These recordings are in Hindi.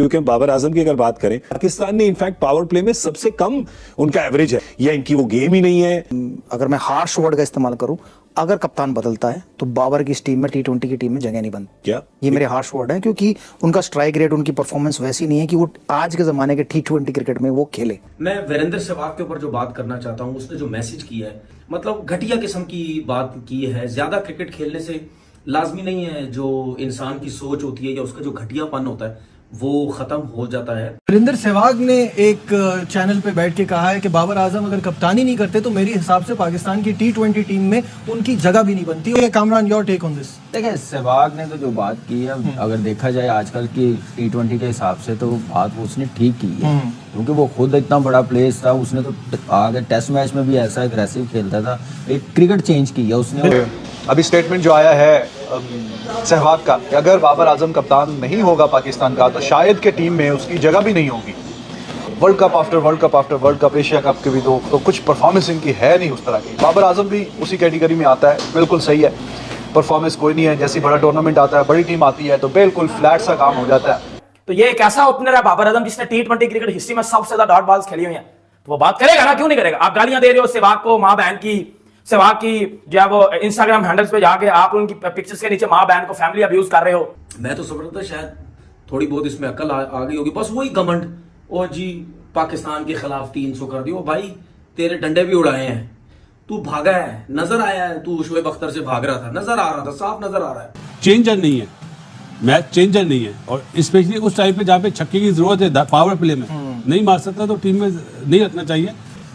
क्योंकि बाबर आजम की अगर बात करें, पाकिस्तान ने इनफैक्ट पावर प्ले में सबसे कम उनका एवरेज है, या इनकी वो गेम ही नहीं है। अगर मैं हार्श वर्ड का इस्तेमाल करूं, अगर कप्तान बदलता है तो बाबर की इस टीम में T20 की टीम में जगह नहीं बनती। क्या ये मेरे हार्श वर्ड है, क्योंकि उनका स्ट्राइक रेट, उनकी परफॉर्मेंस वैसी नहीं है कि वो आज के जमाने के T20 क्रिकेट में वो खेले। मैं वीरेंद्र सहवाग के ऊपर जो बात करना चाहता हूँ, उसने जो मैसेज किया है, मतलब घटिया किस्म की बात की है। ज्यादा क्रिकेट खेलने से लाजमी नहीं है जो इंसान की सोच होती है या उसका जो घटियापन होता है वो खत्म हो जाता है। वीरेंद्र सहवाग ने एक चैनल पे बैठ के कहा है कि बाबर आजम अगर कप्तानी नहीं करते तो मेरे हिसाब से पाकिस्तान की T20 टीम में उनकी जगह भी नहीं बनती। Kamran, your take on this. देखिए, सहवाग ने तो जो बात की है, अगर देखा जाए आजकल की T20 के हिसाब से तो बात उसने ठीक की है, क्योंकि वो खुद इतना बड़ा प्लेयर था। उसने तो आगे टेस्ट मैच में भी ऐसा एग्रेसिव खेलता था। एक क्रिकेट चेंज किया उसने। अभी स्टेटमेंट जो आया है सहवाग का कि अगर बाबर आजम कप्तान नहीं होगा पाकिस्तान का तो शायद के टीम में उसकी जगह भी नहीं होगी। World cup after world cup after world cup, Asia cup के भी तो कुछ परफॉर्मेंस इनकी है नहीं उस तरह की। बाबर आजम भी उसी कैटेगरी में आता है, बिल्कुल सही है। परफॉर्मेंस कोई नहीं है, जैसी बड़ा टूर्नामेंट आता है, बड़ी टीम आती है तो बिल्कुल फ्लैट सा काम हो जाता है। तो ये एक ऐसा ओपनर है बाबर आजम जिसने T20 क्रिकेट हिस्ट्री में सबसे ज्यादा डॉट बॉल्स खेली हुई है, तो वो बात करेगा ना, क्यों नहीं करेगा। आप गालियां दे रहे हो सहवाग को, माँ बहन की। सहवाग की जो है वो इंस्टाग्राम हैंडल्स पे जाके आप उनकी पिक्चर्स के नीचे माँ बहन को फैमिली अब्यूज कर रहे हो। मैं तो समझता था शायद थोड़ी बहुत इसमें अकल आ गई होगी, बस वही घमंड। और जी पाकिस्तान के खिलाफ 300 कर दियो भाई, तेरे डंडे भी उड़ाए हैं, तू भागा है, नजर आया है, तू शोएब अख्तर से भाग रहा था, नजर आ रहा था, साफ नजर आ रहा है। चेंजर नहीं है, मैच चेंजर नहीं है, और स्पेशली उस टाइम पे जहाँ पे छक्के की जरूरत है, पावर प्ले में नहीं मार सकता तो टीम में नहीं रखना चाहिए।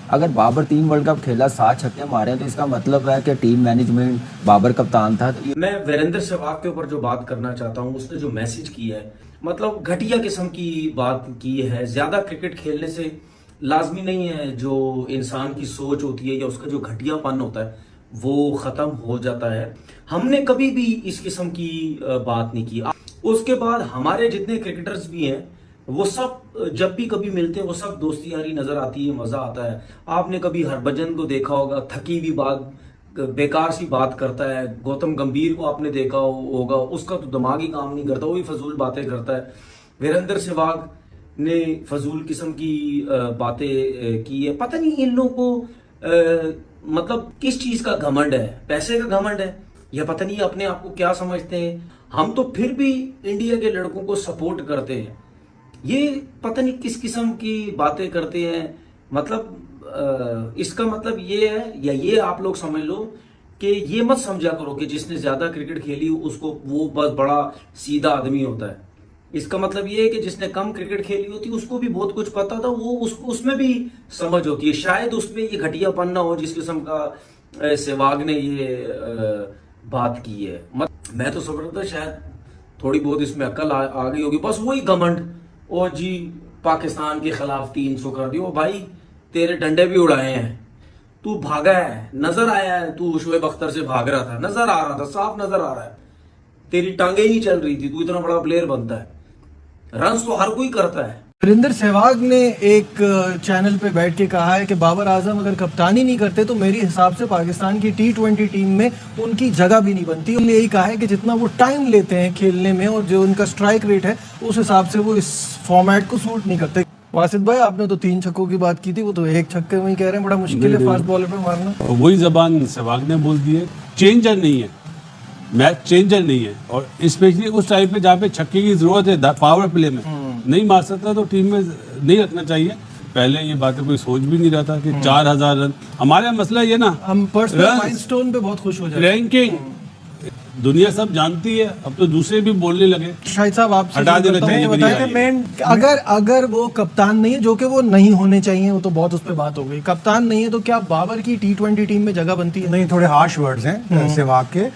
अगर बाबर 3 वर्ल्ड कप खेला, 7 छक्के मारे, तो इसका मतलब है कि टीम मैनेजमेंट, बाबर कप्तान था। मैं वीरेंद्र सहवाग के ऊपर जो बात करना चाहता हूँ, उसने जो मैसेज किया है, मतलब घटिया किस्म की बात की है। ज्यादा क्रिकेट खेलने से लाजमी नहीं है जो इंसान की सोच होती है या उसका जो घटियापन होता है वो खत्म हो जाता है। हमने कभी भी इस किस्म की बात नहीं की। उसके बाद हमारे जितने क्रिकेटर्स भी हैं वो सब जब भी कभी मिलते हैं वो सब दोस्ती यारी नजर आती है, मजा आता है। आपने कभी हरभजन को देखा होगा, थकी हुई बात, बेकार सी बात करता है। गौतम गंभीर को आपने देखा होगा, उसका तो दिमाग ही काम नहीं करता, वो भी फजूल बातें करता है। वीरेंद्र सहवाग ने फजूल किस्म की बातें की है। पता नहीं इन लोगों को मतलब किस चीज का घमंड है, पैसे का घमंड है या पता नहीं अपने आप को क्या समझते हैं। हम तो फिर भी इंडिया के लड़कों को सपोर्ट करते हैं, ये पता नहीं किस किस्म की बातें करते हैं। मतलब इसका मतलब ये है, या ये आप लोग समझ लो कि ये मत समझा करो कि जिसने ज्यादा क्रिकेट खेली उसको वो बस बड़ा सीधा आदमी होता है। इसका मतलब ये है कि जिसने कम क्रिकेट खेली होती उसको भी बहुत कुछ पता था, वो उसको उसमें भी समझ होती है। शायद उसमें ये घटियापन ना हो जिस किस्म का सहवाग ने ये बात की है। मैं तो समझ रहा था शायद थोड़ी बहुत इसमें अकल आ गई होगी, बस वही घमंड। और जी पाकिस्तान के खिलाफ 300 कर दियो भाई, तेरे डंडे भी उड़ाए हैं, तू भागा है, नजर आया है, तू शोएब अख्तर से भाग रहा था, नजर आ रहा था, साफ नजर आ रहा है। तेरी टांगे ही नहीं चल रही थी, तू इतना बड़ा प्लेयर बनता है। रन्स तो हर कोई करता है। वीरेंद्र सहवाग ने एक चैनल पे बैठ के कहा है कि बाबर आजम अगर कप्तानी नहीं करते तो मेरे हिसाब से पाकिस्तान की T20 टीम में उनकी जगह भी नहीं बनती। उन्होंने यही कहा है कि जितना वो टाइम लेते हैं खेलने में और जो उनका स्ट्राइक रेट है उस हिसाब से वो इस फॉर्मेट को सूट नहीं करते। वासिद भाई, आपने तो 3 छक्कों की बात की थी, वो तो 1 छक्के में ही कह रहे हैं, बड़ा मुश्किल है फास्ट बॉलर पे मारना। वही जबान सहवाग ने बोल दी है, चेंजर नहीं है, मैच चेंजर नहीं है, और स्पेशली उस टाइम पे जहाँ पे छक्के की जरूरत है, पावर प्ले में नहीं मार सकता तो टीम में नहीं रखना चाहिए। पहले ये बातें कोई सोच भी नहीं रहा था कि 4000 रन। हमारा मसला ये ना, हम पर्सनल माइलस्टोन पे बहुत खुश हो जाते हैं। रैंकिंग दुनिया सब जानती है, अब तो दूसरे भी बोलने लगे। शाहिद साहब, आप हटा देना चाहिए बताइए मेन, अगर वो कप्तान नहीं है, जो कि वो नहीं होने चाहिए, वो तो बहुत उस पर बात हो गई, कप्तान नहीं है तो क्या बाबर की T20 टीम में जगह बनती है? नहीं, थोड़े हार्श वर्ड्स हैं सहवाग के।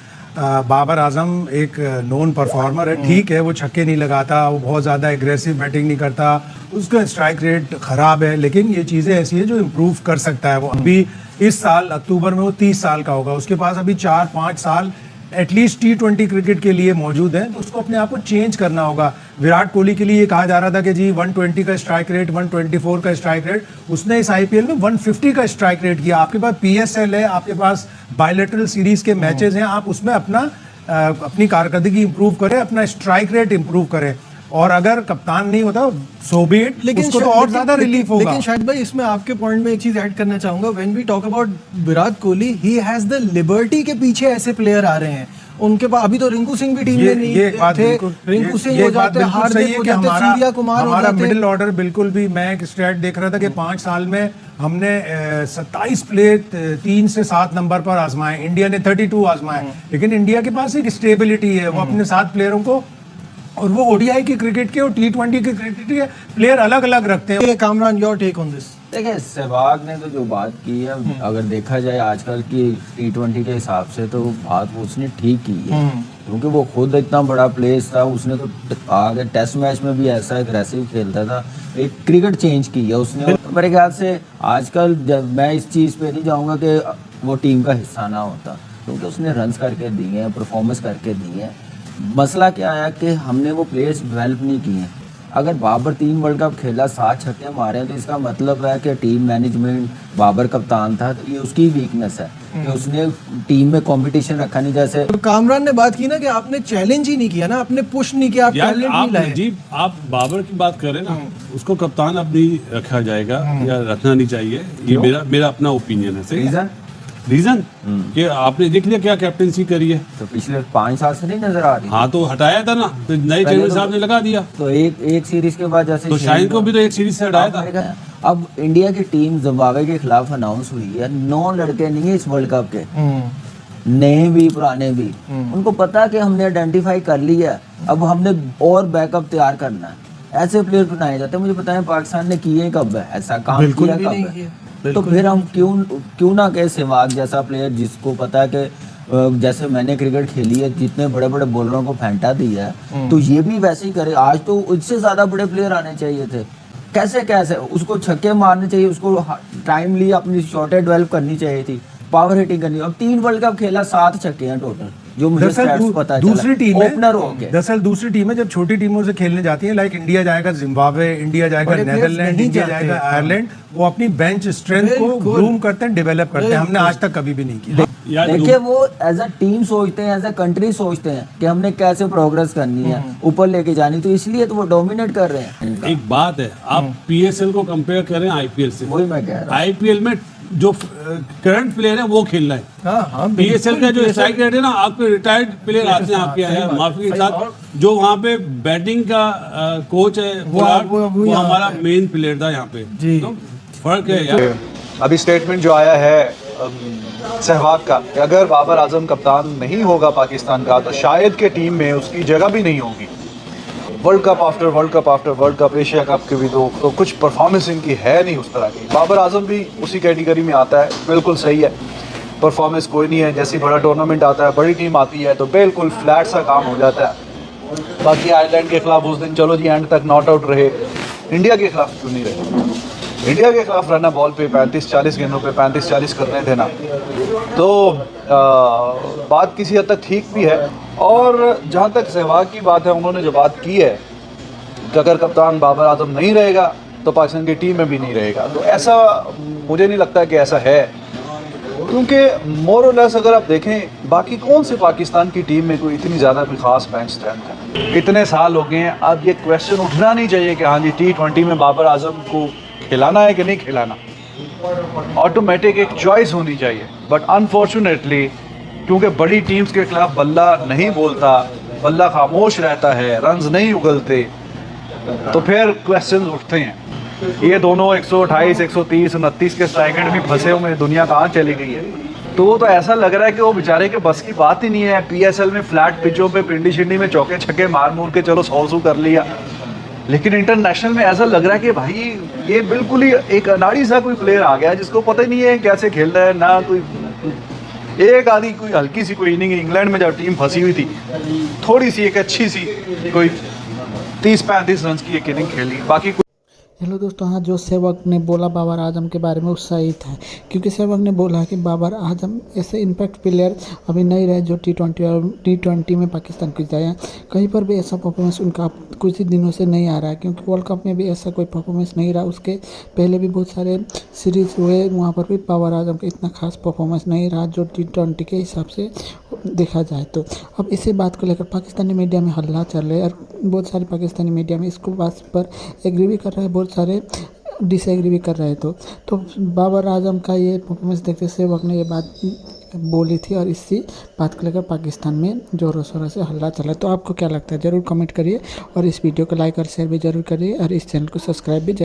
बाबर आजम एक नोन परफॉर्मर है, ठीक है, वो छक्के नहीं लगाता, वो बहुत ज़्यादा एग्रेसिव बैटिंग नहीं करता, उसका स्ट्राइक रेट ख़राब है, लेकिन ये चीज़ें ऐसी है जो इम्प्रूव कर सकता है। वो अभी इस साल अक्टूबर में वो 30 साल का होगा, उसके पास अभी 4-5 साल एटलीस्ट T20 क्रिकेट के लिए मौजूद है, तो उसको अपने आप को चेंज करना होगा। विराट कोहली के लिए ये कहा जा रहा था कि जी 120 का स्ट्राइक रेट, 124 का स्ट्राइक रेट, उसने इस IPL में 150 का स्ट्राइक रेट किया। आपके पास PSL है, आपके पास बायलैटरल सीरीज के मैचेस हैं, आप उसमें अपनी कारकर्दगी इंप्रूव करें, अपना स्ट्राइक रेट इंप्रूव करें। और अगर कप्तान नहीं होता सो बी इट, उसको तो और ज्यादा रिलीफ होगा। लेकिन शायद भाई इसमें आपके पॉइंट में एक चीज ऐड करना चाहूंगा। When we talk about Virat Kohli, he has the liberty के पीछे ऐसे प्लेयर आ रहे हैं उनके पास। अभी तो रिंकू सिंह भी टीम में नहीं थे, रिंकू सिंह हो जाते, हार्दिक हो जाते, सूर्या कुमार हो जाते। मिडिल ऑर्डर बिल्कुल भी, मैं एक स्टैट देख रहा था कि 5 साल में हमने 27 प्लेयर 3 से 7 नंबर पर आजमाए, इंडिया ने 32 आजमाए। लेकिन इंडिया के पास एक स्टेबिलिटी है, वो अपने 7 प्लेयरों को, और वो ओडीआई की क्रिकेट के और T20 की क्रिकेट के प्लेयर अलग अलग रखते हैं। Kamran, your take on this? देखिए, सहवाग ने तो जो बात की है, अगर देखा जाए आजकल की T20 के हिसाब से, तो बात उसने ठीक की है, क्योंकि वो खुद इतना बड़ा प्लेस था। उसने तो आगे टेस्ट मैच में भी ऐसा एग्रेसिव खेलता था, एक क्रिकेट चेंज की है उसने। मेरे ख्याल से आजकल जब मैं इस चीज़ पे नहीं जाऊँगा कि वो टीम का हिस्सा ना होता, क्योंकि उसने रन्स करके दिए हैं, परफॉर्मेंस करके दिए हैं। मसला क्या आया कि हमने वो प्लेयर्स डेवलप नहीं किए हैं। अगर बाबर 3 वर्ल्ड कप खेला, 7 छक्के मारे हैं, तो इसका मतलब है कि टीम मैनेजमेंट, बाबर कप्तान था, तो ये उसकी वीकनेस है कि उसने टीम में कंपटीशन रखा नहीं। जैसे कामरान ने बात की ना कि आपने चैलेंज ही नहीं किया ना, आपने पुश नहीं किया, आप टैलेंट नहीं लाए। जी, आप बाबर की बात कर रहे हैं ना, उसको कप्तान अब नहीं रखा जाएगा या रखना नहीं चाहिए, ये मेरा अपना ओपिनियन है। सही रीजन कि आपने देख लिया क्या कैप्टेंसी करी है, तो पिछले 5 साल से नहीं नजर आ रही। हाँ, तो हटाया था ना, तो नए चेयरमैन साहब ने लगा दिया। तो एक सीरीज के बाद जैसे तो शाहिन को भी तो एक सीरीज से हटाया था। अब इंडिया की टीम जिम्बाब्वे के खिलाफ अनाउंस हुई है, 9 लड़के नहीं है इस वर्ल्ड कप के, नए भी पुराने भी। उनको पता कि हमने आइडेंटिफाई कर लिया, अब हमने और बैकअप तैयार करना है। ऐसे प्लेयर बनाए जाते हैं। मुझे बताएं पाकिस्तान ने किए कब है ऐसा काम, किया कब है? तो फिर हम क्यों ना कहे सहवाग जैसा प्लेयर, जिसको पता है कि जैसे मैंने क्रिकेट खेली है, जितने बड़े बड़े बॉलरों को फेंटा दिया है, तो ये भी वैसे ही करे। आज तो उससे ज्यादा बड़े प्लेयर आने चाहिए थे। कैसे उसको छक्के मारने चाहिए, उसको टाइमली अपनी शॉटें डेवलप करनी चाहिए थी, पावर हिटिंग करनी। अब 3 वर्ल्ड कप खेला, 7 छक्के हैं टोटल, जो मुझे स्टैट्स पता है। दूसरी टीम ओपनर हो गए। दरअसल दूसरी टीमें जब छोटी टीमों से खेलने जाती हैं, लाइक इंडिया जाएगा जिम्बाब्वे, इंडिया जाएगा नेदरलैंड, इंडिया जाएगा आयरलैंड, वो अपनी बेंच स्ट्रेंथ को ग्रूम करते हैं, डेवलप करते हैं। हमने आज तक कभी भी नहीं किया। देखिए, वो एज अ टीम सोचते हैं, एज अ कंट्री सोचते हैं कि हमने कैसे प्रोग्रेस करनी है, ऊपर लेके जानी, तो इसलिए तो वो डोमिनेट कर रहे हैं। एक बात है, आप PSL को कंपेयर करें IPL से, वही मैं कह रहा हूं। IPL में जो करंट प्लेयर है वो खेल रहे हैं। PSL का जो स्ट्राइक रेट है ना, आपके रिटायर्ड प्लेयर आते हैं आपके यहाँ, माफी के साथ, जो वहाँ पे बैटिंग का कोच है वो हमारा मेन प्लेयर था यहाँ पे। तो फर्क है यार। अभी स्टेटमेंट जो आया है सहवाग का, कि अगर बाबर आजम कप्तान नहीं होगा पाकिस्तान का, तो शायद के टीम में उसकी जगह भी नहीं होगी। World cup after world cup after world cup, Asia cup के भी तो कुछ परफॉर्मेंस इनकी है नहीं उस तरह की। बाबर आजम भी उसी कैटेगरी में आता है, बिल्कुल सही है, परफॉर्मेंस कोई नहीं है। जैसे बड़ा टूर्नामेंट आता है, बड़ी टीम आती है, तो बिल्कुल फ्लैट सा काम हो जाता है। बाकी आयरलैंड के खिलाफ उस दिन चलो जी एंड तक नॉट आउट रहे, इंडिया के खिलाफ क्यों नहीं रहे? इंडिया के खिलाफ रन बॉल पे 35-40 गेंदों पे 35-40 करने थे ना, तो बात किसी हद तक ठीक भी है। और जहाँ तक सहवाग की बात है, उन्होंने जो बात की है कि अगर कप्तान बाबर आजम नहीं रहेगा तो पाकिस्तान की टीम में भी नहीं रहेगा, तो ऐसा मुझे नहीं लगता कि ऐसा है, क्योंकि मोर और लेस अगर आप देखें, बाकी कौन से पाकिस्तान की टीम में कोई इतनी ज़्यादा कोई खास बेंच स्ट्रेंथ है। इतने साल हो गए हैं, अब ये क्वेश्चन उठना नहीं चाहिए कि हाँ जी T20 में बाबर आजम को खिलाना है कि नहीं खिलाना। ऑटोमेटिक एक चॉइस होनी चाहिए, बट अनफॉर्चुनेटली क्योंकि बड़ी टीम्स के खिलाफ बल्ला नहीं बोलता, बल्ला खामोश रहता है, रन्स नहीं उगलते, तो फिर क्वेश्चंस उठते हैं। ये दोनों 128, 130, 29 के स्ट्राइक रेट में फंसे हुए, दुनिया कहाँ चली गई है? तो ऐसा लग रहा है कि वो बेचारे के बस की बात ही नहीं है। PSL में फ्लैट पिचों पे पिंडी शिंडी में चौके छक्के मार मूर के चलो 100 कर लिया, लेकिन इंटरनेशनल में ऐसा लग रहा है कि भाई ये बिल्कुल ही एक अनाड़ी सा कोई प्लेयर आ गया जिसको पता ही नहीं है कैसे खेल रहा है। ना कोई एक आधी कोई हल्की सी कोई इनिंग, इंग्लैंड में जब टीम फंसी हुई थी, थोड़ी सी एक अच्छी सी कोई 30-35 रन की एक इनिंग खेली, बाकी हेलो दोस्तों, हाँ, जो सहवाग ने बोला बाबर आजम के बारे में वो सही था, क्योंकि सहवाग ने बोला कि बाबर आजम ऐसे इम्पैक्ट प्लेयर अभी नहीं रहे जो T20 में पाकिस्तान की जाए। कहीं पर भी ऐसा परफॉर्मेंस उनका कुछ ही दिनों से नहीं आ रहा है, क्योंकि वर्ल्ड कप में भी ऐसा कोई परफॉर्मेंस नहीं रहा। उसके पहले भी बहुत सारे सीरीज़ हुए, वहाँ पर भी बाबर आजम का इतना खास परफॉर्मेंस नहीं रहा जो T20 के हिसाब से देखा जाए तो। अब इसी बात को लेकर पाकिस्तानी मीडिया में हल्ला चल रहा है और बहुत सारे पाकिस्तानी मीडिया में इसको बात पर एग्री भी कर रहे हैं, बहुत सारे डिसएग्री भी कर रहे हैं। तो बाबर आजम का ये परफॉर्मेंस देखते सहवाग ने ये बात बोली थी और इसी बात को लेकर पाकिस्तान में ज़ोरों शोरों से हल्ला चला। तो आपको क्या लगता है ज़रूर कमेंट करिए और इस वीडियो को लाइक और शेयर भी ज़रूर करिए और इस चैनल को सब्सक्राइब भी